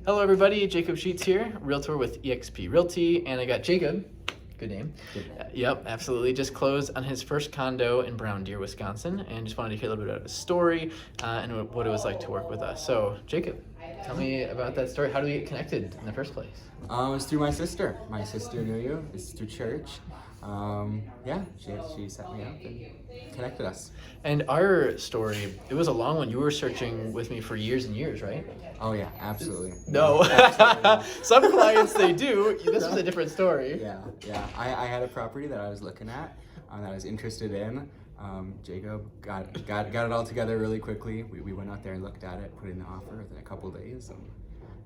Hello everybody, Jacob Sheets here, Realtor with eXp Realty, and I got Jacob, good name. Yep, absolutely, just closed on his first condo in Brown Deer, Wisconsin, and just wanted to hear a little bit about his story and what it was like to work with us. So Jacob, tell me about that story. How did we get connected in the first place? It was through my sister. My sister knew you. It's through church. She set me up and connected us. And our story, it was a long one. You were searching with me for years and years, right? Oh yeah, absolutely. No. Absolutely. Some clients, they do. This was a different story. Yeah. I had a property that I was looking at, that I was interested in. Jacob got it all together really quickly. We went out there and looked at it, put in the offer within a couple of days, and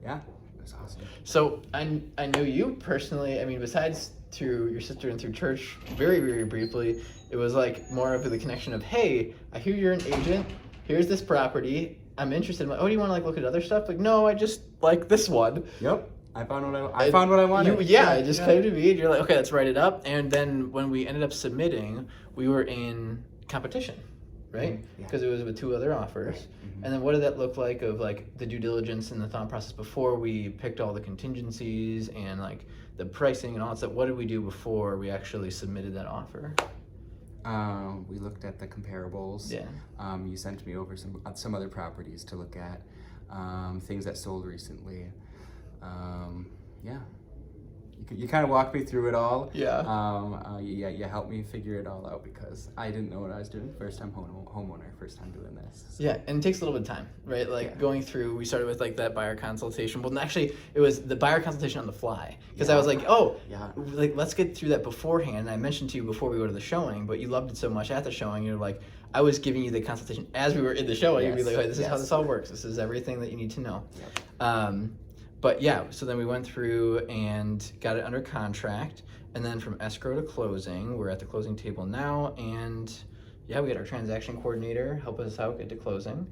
yeah, it was awesome. So I know you personally. I mean, besides through your sister and through church, very, very briefly, it was like more of the connection of, hey, I hear you're an agent. Here's this property. I'm interested. I'm like, oh, do you want to like look at other stuff? Like, no, I just like this one. Yep. I found what I wanted. I just came to me and you're like, okay, let's write it up. And then when we ended up submitting, we were in competition, right? Because it was with two other offers. Right. Mm-hmm. And then what did that look like of like the due diligence and the thought process before we picked all the contingencies and like the pricing and all that stuff? What did we do before we actually submitted that offer? We looked at the comparables. Yeah. You sent me over some other properties to look at, things that sold recently. Yeah. You kind of walked me through it all. Yeah. You helped me figure it all out because I didn't know what I was doing. First time homeowner, first time doing this. So. Yeah, and it takes a little bit of time, right? Like going through, we started with like that buyer consultation. Well, actually, it was the buyer consultation on the fly because I was like, like let's get through that beforehand. And I mentioned to you before we go to the showing, but you loved it so much at the showing. You're like, I was giving you the consultation as we were in the showing. You'd be like, hey, this is how this all works. This is everything that you need to know. Yep. But yeah, so then we went through and got it under contract, and then from escrow to closing, we're at the closing table now, and yeah, we got our transaction coordinator help us out get to closing.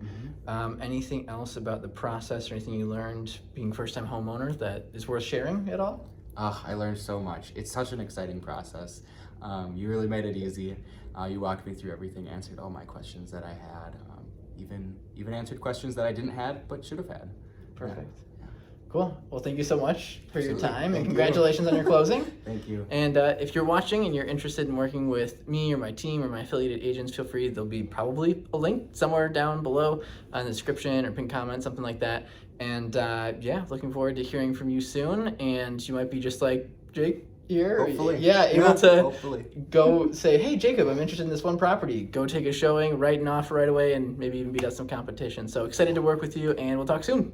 Mm-hmm. Anything else about the process or anything you learned being first-time homeowner that is worth sharing at all? I learned so much. It's such an exciting process. You really made it easy. You walked me through everything, answered all my questions that I had, even answered questions that I didn't have but should have had. Perfect. Yeah. Cool. Well, thank you so much for your time, and Thank congratulations on your closing. Thank you. And if you're watching and you're interested in working with me or my team or my affiliated agents, feel free. There'll be probably a link somewhere down below in the description or pinned comment, something like that. And yeah, looking forward to hearing from you soon. And you might be just like Jake here. Hopefully. Able to hopefully. Go say, hey, Jacob, I'm interested in this one property. Go take a showing, write an offer right away, and maybe even beat out some competition. So excited to work with you, and we'll talk soon.